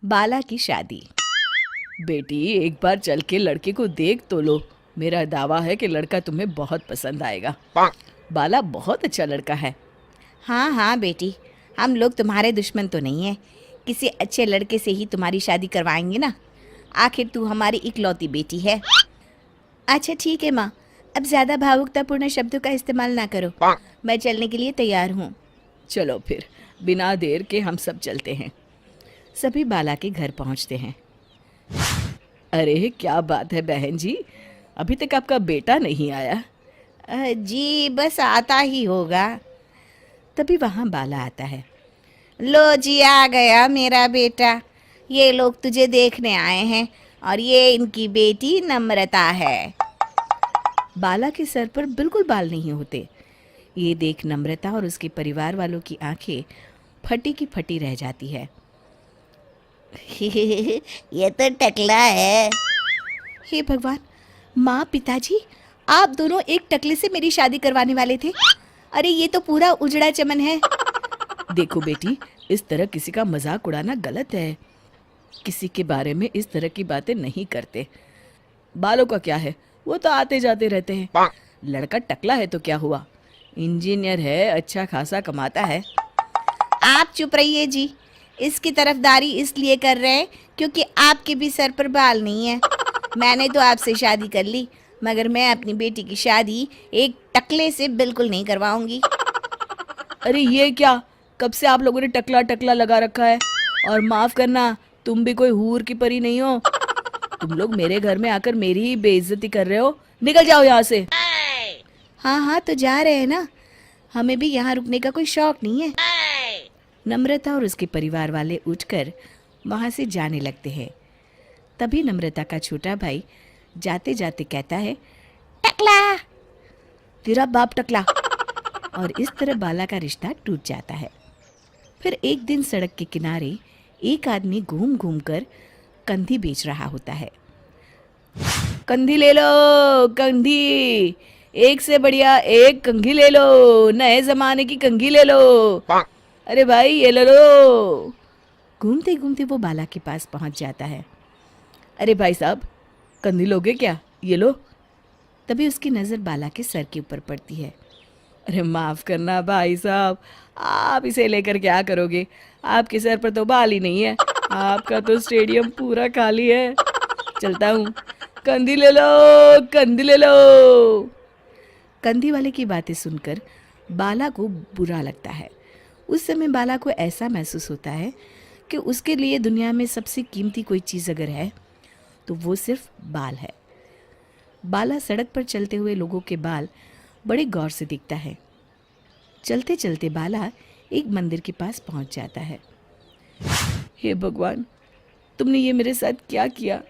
बाला की शादी। बेटी एक बार चल के लड़के को देख तो लो, मेरा दावा है कि लड़का तुम्हें बहुत पसंद आएगा। बाला बहुत अच्छा लड़का है। हाँ हाँ बेटी, हम लोग तुम्हारे दुश्मन तो नहीं है, किसी अच्छे लड़के से ही तुम्हारी शादी करवाएंगे ना। आखिर तू हमारी इकलौती बेटी है। अच्छा ठीक है माँ, अब ज़्यादा भावुकतापूर्ण शब्दों का इस्तेमाल ना करो। मैं चलने के लिए तैयार हूँ। चलो फिर, बिना देर के हम सब चलते हैं। सभी बाला के घर पहुंचते हैं। अरे क्या बात है बहन जी, अभी तक आपका बेटा नहीं आया? जी बस आता ही होगा। तभी वहाँ बाला आता है। लो जी, आ गया मेरा बेटा। ये लोग तुझे देखने आए हैं और ये इनकी बेटी नम्रता है। बाला के सर पर बिल्कुल बाल नहीं होते। ये देख नम्रता और उसके परिवार वालों की आंखें फटी की फटी रह जाती है। ये तो टकला है। हे भगवान, माँ पिताजी, आप दोनों एक टकले से मेरी शादी करवाने वाले थे। अरे ये तो पूरा उजड़ा चमन है। देखो बेटी, इस तरह किसी का मजाक उड़ाना गलत है। किसी के बारे में इस तरह की बातें नहीं करते। बालों का क्या है, वो तो आते जाते रहते हैं। लड़का टकला है तो क्या हुआ, इंजीनियर है, अच्छा खासा कमाता है। आप चुप रहिए जी, इसकी तरफदारी इसलिए कर रहे हैं क्योंकि आपके भी सर पर बाल नहीं है। मैंने तो आपसे शादी कर ली, मगर मैं अपनी बेटी की शादी एक टकले से बिल्कुल नहीं करवाऊंगी। अरे ये क्या, कब से आप लोगों ने टकला टकला लगा रखा है? और माफ करना, तुम भी कोई हूर की परी नहीं हो। तुम लोग मेरे घर में आकर मेरी ही बेइज्जती कर रहे हो। निकल जाओ यहाँ से। हाँ हाँ तो जा रहे हैं ना, हमें भी यहाँ रुकने का कोई शौक नहीं है। नम्रता और उसके परिवार वाले उठकर वहाँ से जाने लगते हैं। तभी नम्रता का छोटा भाई जाते जाते कहता है, टकला, तेरा बाप टकला। और इस तरह बाला का रिश्ता टूट जाता है। फिर एक दिन सड़क के किनारे एक आदमी घूम घूम कर कंधी बेच रहा होता है। कंधी ले लो, कंधी, एक से बढ़िया एक कंघी ले लो, नए जमाने की कंघी ले लो। अरे भाई ये ले लो। घूमते घूमते वो बाला के पास पहुंच जाता है। अरे भाई साहब, कंधी लोगे क्या? ये लो। तभी उसकी नज़र बाला के सर के ऊपर पड़ती है। अरे माफ़ करना भाई साहब, आप इसे लेकर क्या करोगे? आपके सर पर तो बाल ही नहीं है, आपका तो स्टेडियम पूरा खाली है। चलता हूँ, कंधी ले लो, कंधी ले लो। कंधी वाले की बातें सुनकर बाला को बुरा लगता है। उस समय बाला को ऐसा महसूस होता है कि उसके लिए दुनिया में सबसे कीमती कोई चीज़ अगर है तो वो सिर्फ बाल है। बाला सड़क पर चलते हुए लोगों के बाल बड़े गौर से देखता है। चलते चलते बाला एक मंदिर के पास पहुंच जाता है। हे भगवान, तुमने ये मेरे साथ क्या किया?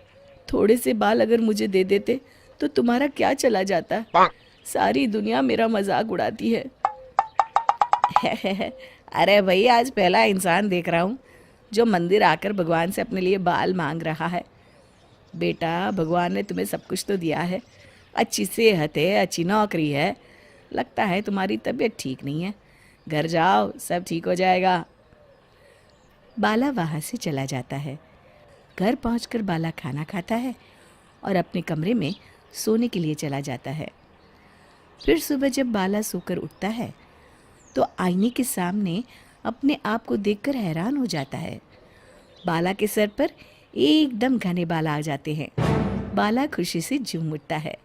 थोड़े से बाल अगर मुझे दे देते तो तुम्हारा क्या चला जाता? सारी दुनिया मेरा मजाक उड़ाती है। अरे भाई, आज पहला इंसान देख रहा हूँ जो मंदिर आकर भगवान से अपने लिए बाल मांग रहा है। बेटा, भगवान ने तुम्हें सब कुछ तो दिया है, अच्छी सेहत है, अच्छी नौकरी है। लगता है तुम्हारी तबीयत ठीक नहीं है। घर जाओ, सब ठीक हो जाएगा। बाला वहाँ से चला जाता है। घर पहुंचकर बाला खाना खाता है और अपने कमरे में सोने के लिए चला जाता है। फिर सुबह जब बाला सोकर उठता है तो आईने के सामने अपने आप को देखकर हैरान हो जाता है। बाला के सर पर एकदम घने बाल आ जाते हैं। बाला खुशी से झूम उठता है।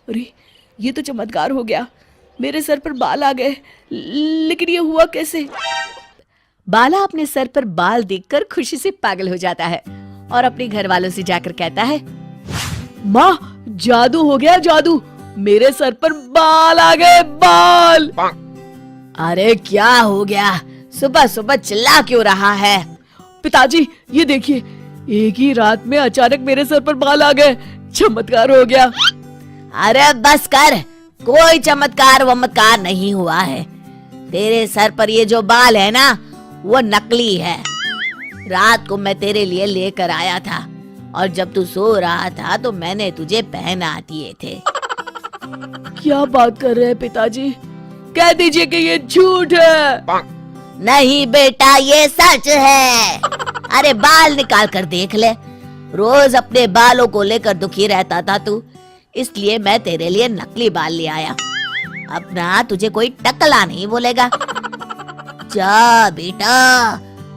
अरे ये तो चमत्कार हो गया, मेरे सर पर बाल आ गए। लेकिन ये हुआ कैसे? बाला अपने सर पर बाल देखकर खुशी से पागल हो जाता है और अपने घर वालों से जाकर कहता है, माँ जादू हो गया, जादू, मेरे सर पर बाल आ गए, बाल। अरे क्या हो गया, सुबह सुबह चिल्ला क्यों रहा है? पिताजी ये देखिए, एक ही रात में अचानक मेरे सर पर बाल आ गए, चमत्कार हो गया। अरे बस कर, कोई चमत्कार वमत्कार नहीं हुआ है। तेरे सर पर ये जो बाल है ना, वो नकली है। रात को मैं तेरे लिए लेकर आया था और जब तू सो रहा था तो मैंने तुझे पहना दिए थे। क्या बात कर रहे हैं पिताजी? कह दीजिए कि ये झूठ है। नहीं बेटा, ये सच है। अरे बाल निकाल कर देख ले, रोज अपने बालों को लेकर दुखी रहता था तू, इसलिए मैं तेरे लिए नकली बाल ले आया। अब ना तुझे कोई टकला नहीं बोलेगा। जा बेटा,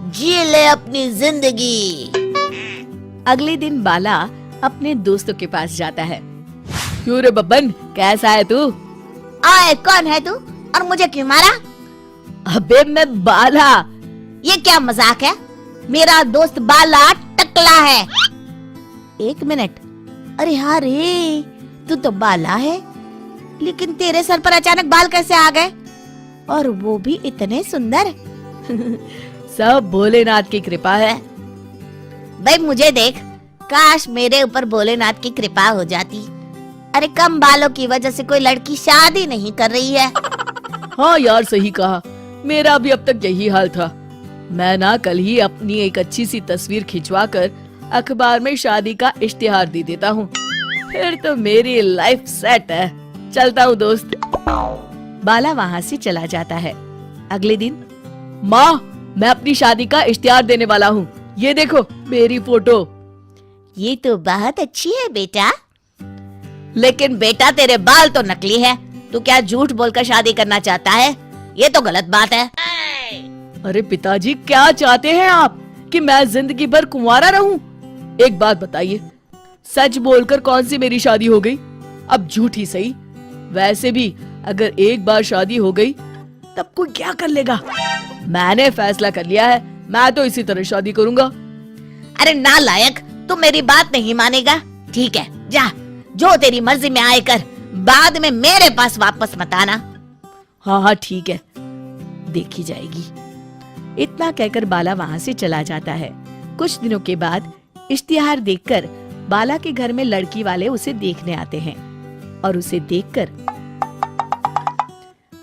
जी ले अपनी जिंदगी। अगले दिन बाला अपने दोस्तों के पास जाता है। क्यों रे बब्बन, कैसा है तू? आए, कौन है तू और मुझे क्यों मारा? अबे मैं बाला। ये क्या मजाक है? मेरा दोस्त बाला टकला है। एक मिनट, अरे हाँ रे, तू तो बाला है, लेकिन तेरे सर पर अचानक बाल कैसे आ गए, और वो भी इतने सुंदर? सब भोलेनाथ की कृपा है। भाई मुझे देख, काश मेरे ऊपर भोलेनाथ की कृपा हो जाती। अरे कम बालों की वजह से कोई लड़की शादी नहीं कर रही है। हाँ यार, सही कहा, मेरा भी अब तक यही हाल था। मैं ना कल ही अपनी एक अच्छी सी तस्वीर खिंचवा कर अखबार में शादी का इश्तिहार दे देता हूँ, फिर तो मेरी लाइफ सेट है। चलता हूँ दोस्त। बाला वहाँ से चला जाता है। अगले दिन, माँ, मैं अपनी शादी का इश्तिहार देने वाला हूँ, ये देखो मेरी फोटो। ये तो बहुत अच्छी है बेटा। लेकिन बेटा तेरे बाल तो नकली है, तू क्या झूठ बोलकर शादी करना चाहता है? ये तो गलत बात है। अरे पिताजी, क्या चाहते हैं आप कि मैं जिंदगी भर कुंवारा रहूं? एक बात बताइए, सच बोलकर कौन सी मेरी शादी हो गई? अब झूठ ही सही। वैसे भी अगर एक बार शादी हो गई तब कोई क्या कर लेगा? मैंने फैसला कर लिया है, मैं तो इसी तरह शादी करूंगा। अरे नालायक, तू मेरी बात नहीं मानेगा। ठीक है, जा, जो तेरी मर्जी में आए कर, बाद में मेरे पास वापस मत आना। हाँ हाँ ठीक है, देखी जाएगी। इतना कहकर बाला वहाँ से चला जाता है। कुछ दिनों के बाद इश्तिहार देखकर बाला के घर में लड़की वाले उसे देखने आते हैं और उसे देखकर,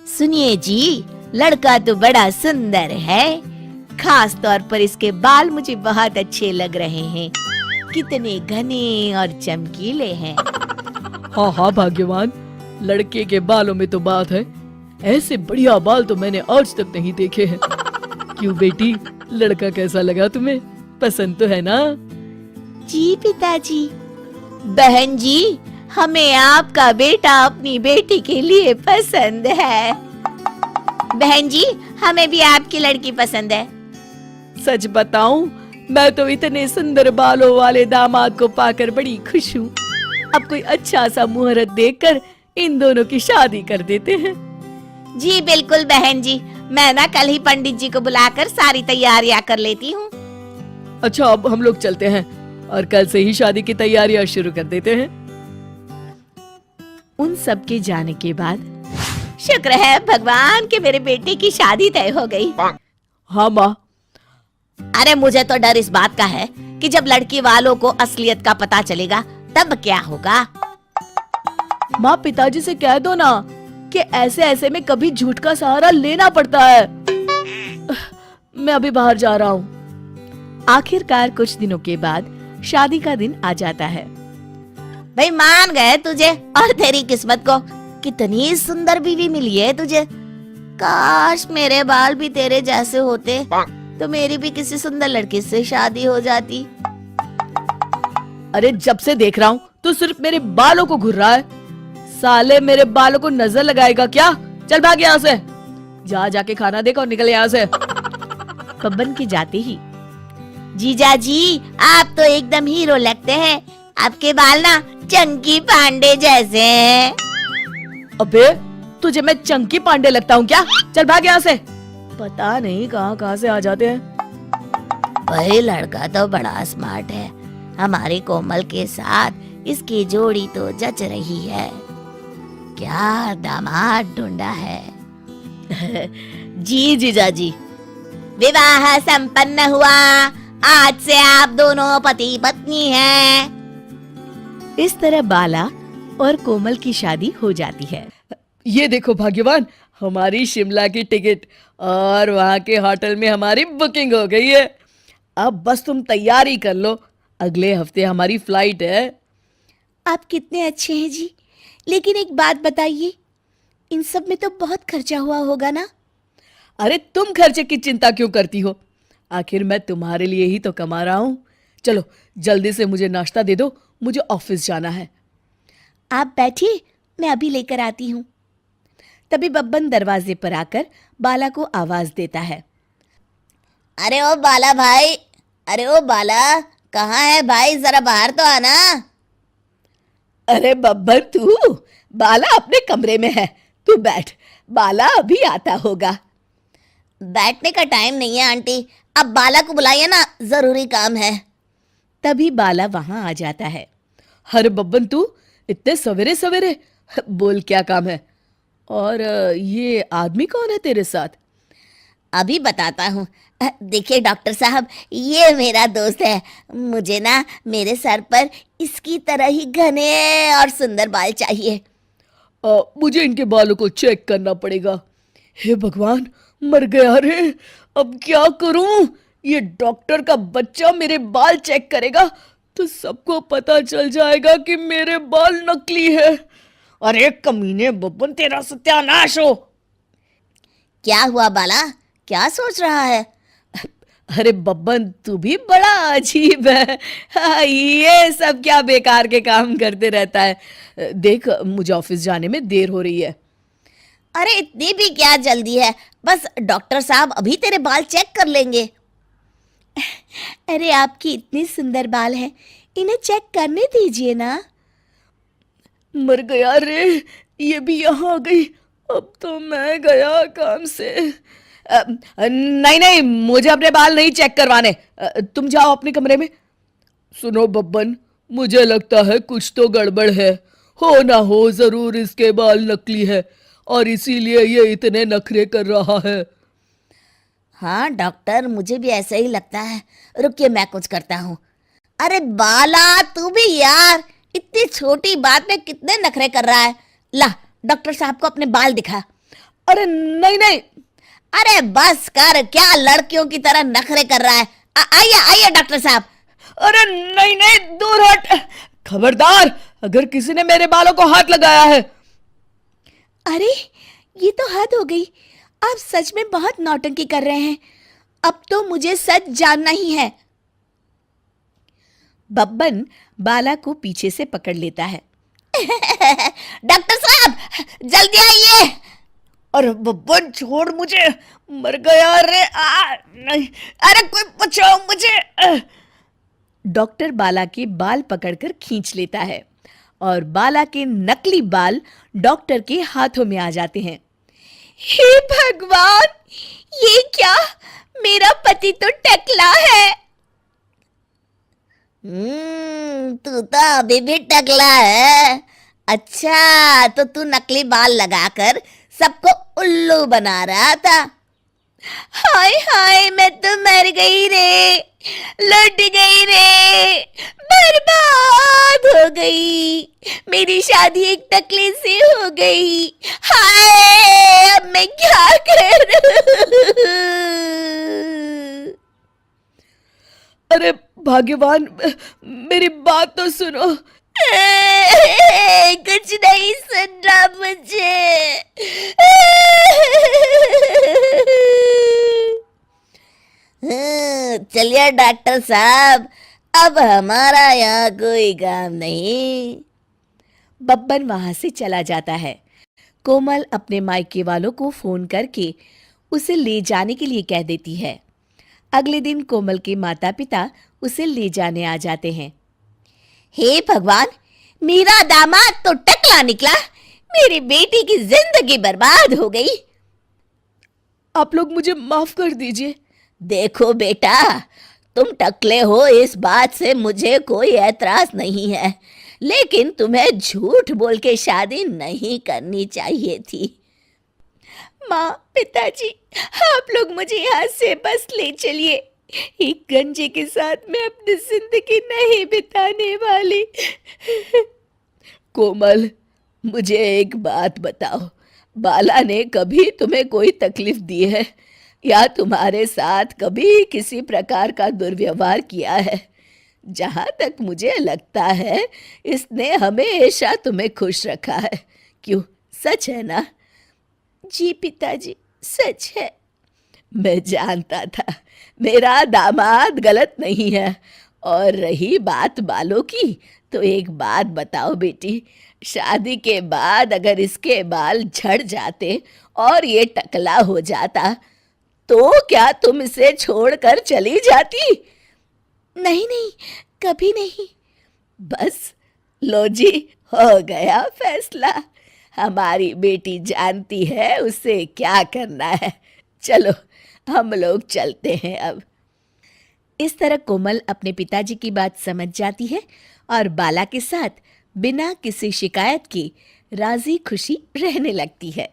सुनिए जी, लड़का तो बड़ा सुंदर है, खास तौर पर इसके बाल मुझे बहुत अच्छे लग रहे हैं, कितने घने और चमकीले हैं। हाँ हाँ भाग्यवान, लड़के के बालों में तो बात है, ऐसे बढ़िया बाल तो मैंने आज तक नहीं देखे हैं। क्यों बेटी, लड़का कैसा लगा तुम्हें? पसंद तो है ना? जी पिताजी। बहन जी, हमें आपका बेटा अपनी बेटी के लिए पसंद है। बहन जी, हमें भी आपकी लड़की पसंद है। सच बताऊं, मैं तो इतने सुंदर बालों वाले दामाद को पाकर बड़ी खुश हूँ। अब कोई अच्छा सा मुहूर्त देखकर इन दोनों की शादी कर देते हैं। जी बिल्कुल बहन जी, मैं ना कल ही पंडित जी को बुलाकर सारी तैयारियां कर लेती हूँ। अच्छा, अब हम लोग चलते हैं और कल से ही शादी की तैयारियां शुरू कर देते हैं। उन सब के जाने के बाद शुक्र है भगवान कि मेरे बेटे की शादी तय हो गई। हाँ माँ। अरे मुझे तो डर इस बात का है कि जब लड़की वालों को असलियत का पता चलेगा तब क्या होगा। माँ, पिताजी से कह दो ना कि ऐसे ऐसे में कभी झूठ का सहारा लेना पड़ता है। मैं अभी बाहर जा रहा हूँ। आखिरकार कुछ दिनों के बाद शादी का दिन आ जाता है। भाई मान गए तुझे और तेरी किस्मत को, कितनी सुंदर बीवी मिली है तुझे। काश मेरे बाल भी तेरे जैसे होते तो मेरी भी किसी सुंदर लड़की से शादी हो जाती। अरे जब से देख रहा हूँ तू सिर्फ मेरे बालों को घूर रहा है। साले मेरे बालों को नजर लगाएगा क्या? चल भाग यहाँ से, जा जाके खाना देख और निकल यहाँ से। बब्बन के जाते ही, जीजा जी, आप तो एकदम हीरो लगते हैं, आपके बाल ना चंकी पांडे जैसे हैं। अबे तुझे मैं चंकी पांडे लगता हूँ क्या? चल भाग यहाँ से। पता नहीं कहाँ कहाँ से आ जाते हैं। वही लड़का तो बड़ा स्मार्ट है, हमारे कोमल के साथ इसकी जोड़ी तो जच रही है। क्या दामाद ढूंढा है। जी जीजा जी। विवाह संपन्न हुआ, आज से आप दोनों पति पत्नी हैं। इस तरह बाला और कोमल की शादी हो जाती है। ये देखो भाग्यवान, हमारी शिमला की टिकट और वहाँ के होटल में हमारी बुकिंग हो गई है। अब बस तुम तैयारी कर लो, अगले हफ्ते हमारी फ्लाइट है। आप कितने अच्छे हैं जी, लेकिन एक बात बताइए, इन सब में तो बहुत खर्चा हुआ होगा ना? अरे तुम खर्चे की चिंता क्यों करती हो? आखिर मैं तुम्हारे लिए ही तो कमा रहा हूँ। चलो जल्दी से मुझे नाश्ता दे दो, मुझे ऑफिस जाना है। आप बैठिए, मैं अभी लेकर आती हूँ। तभी बब्बन दरवाजे पर आकर बाला को आवाज देता है। अरे ओ बाला भाई, अरे ओ बाला, कहाँ है भाई, जरा बाहर तो आना। अरे बब्बर तू, बाला अपने कमरे में है, तू बैठ, बाला अभी आता होगा। बैठने का टाइम नहीं है आंटी, अब बाला को बुलाइए ना, जरूरी काम है। तभी बाला वहां आ जाता है। अरे बब्बन तू इतने सवेरे सवेरे, बोल क्या काम है? और ये आदमी कौन है तेरे साथ? अभी बताता हूँ। देखिए डॉक्टर साहब, ये मेरा दोस्त है। मुझे ना मेरे सर पर इसकी तरह ही घने और सुंदर बाल चाहिए। मुझे इनके बालों को चेक करना पड़ेगा। हे भगवान, मर गया रे, अब क्या करूं? ये डॉक्टर का बच्चा मेरे बाल चेक करेगा तो सबको पता चल जाएगा कि मेरे बाल नकली है। अरे कमीने बब्बन, तेरा सत्यानाश हो। क्या हुआ बाला, क्या सोच रहा है? अरे बब्बन, तू भी बड़ा अजीब है। हाँ, ये सब क्या बेकार के काम करते रहता है। देख, मुझे ऑफिस जाने में देर हो रही है। अरे इतनी भी क्या जल्दी है, बस डॉक्टर साहब अभी तेरे बाल चेक कर लेंगे। अरे आपकी इतने सुंदर बाल हैं, इन्हें चेक करने दीजिए ना। मर गया रे, ये भी यहाँ आ गई। अब तो मैं गया काम से। नहीं नहीं, मुझे अपने बाल नहीं चेक करवाने। तुम जाओ अपने कमरे में। सुनो बब्बन, मुझे लगता है कुछ तो गड़बड़ है। हो ना हो जरूर इसके बाल नकली है और इसीलिए ये इतने नखरे कर रहा है। हाँ डॉक्टर, मुझे भी ऐसा ही लगता है। रुकिए, मैं कुछ करता हूँ। अरे बाला, तू भी यार, इतनी छोटी बात में कितने नखरे कर रहा है। ला, डॉक्टर साहब को अपने बाल दिखा। अरे नहीं नहीं। अरे बस कर, क्या लड़कियों की तरह नखरे कर रहा है। आइए आइए डॉक्टर साहब। अरे नहीं नहीं, दूर हट। खबरदार, अगर किसी ने मेरे बालों को हाथ लगाया है। अरे ये तो हद हो गई, आप सच में बहुत नौटंकी कर रहे हैं। अब तो मुझे सच जानना ही है। बब्बन बाला को पीछे से पकड़ लेता है। डॉक्टर साहब जल्दी आइए। अरे बब्बन छोड़ मुझे, मर गया रे। नहीं, अरे कोई बचाओ मुझे। डॉक्टर बाला के बाल पकड़कर खींच लेता है और बाला के नकली बाल डॉक्टर के हाथों में आ जाते हैं। हे भगवान, ये क्या? मेरा पति तो टकला है। तू तो अभी भी टकला है। अच्छा, तो तू नकली बाल लगाकर सबको उल्लू बना रहा था। हाय हाय, मैं तो मर गई रे, लुट गई रे, बर्बाद हो गई। मेरी शादी एक टकले से हो गई। हाय, अब मैं क्या करूं? अरे भाग्यवान, मेरी बात तो सुनो। कुछ नहीं सुन रहा मुझे। चलिए डॉक्टर साहब, अब हमारा यहाँ कोई काम नहीं। बब्बन वहां से चला जाता है। कोमल अपने मायके वालों को फोन करके उसे ले जाने के लिए कह देती है। अगले दिन कोमल के माता पिता उसे ले जाने आ जाते हैं। हे भगवान, मेरा दामाद तो टकला निकला। मेरी बेटी की जिंदगी बर्बाद हो गई। आप लोग मुझे माफ कर दीजिए। देखो बेटा, तुम टकले हो इस बात से मुझे कोई ऐतराज नहीं है, लेकिन तुम्हें झूठ बोल के शादी नहीं करनी चाहिए थी। माँ, पिताजी, आप लोग मुझे यहाँ से बस ले चलिए। एक गंजे के साथ मैं अपनी जिंदगी नहीं बिताने वाली। कोमल, मुझे एक बात बताओ, बाला ने कभी तुम्हें कोई तकलीफ दी है या तुम्हारे साथ कभी किसी प्रकार का दुर्व्यवहार किया है? जहाँ तक मुझे लगता है इसने हमेशा तुम्हें खुश रखा है। क्यों, सच है ना? जी पिताजी, सच है। मैं जानता था मेरा दामाद गलत नहीं है। और रही बात बालों की, तो एक बात बताओ बेटी, शादी के बाद अगर इसके बाल झड़ जाते और ये टकला हो जाता, तो क्या तुम इसे छोड़कर चली जाती? नहीं नहीं, कभी नहीं। बस लो जी, हो गया फैसला। हमारी बेटी जानती है उसे क्या करना है। चलो हम लोग चलते हैं अब। इस तरह कोमल अपने पिताजी की बात समझ जाती है और बाला के साथ बिना किसी शिकायत के राजी खुशी रहने लगती है।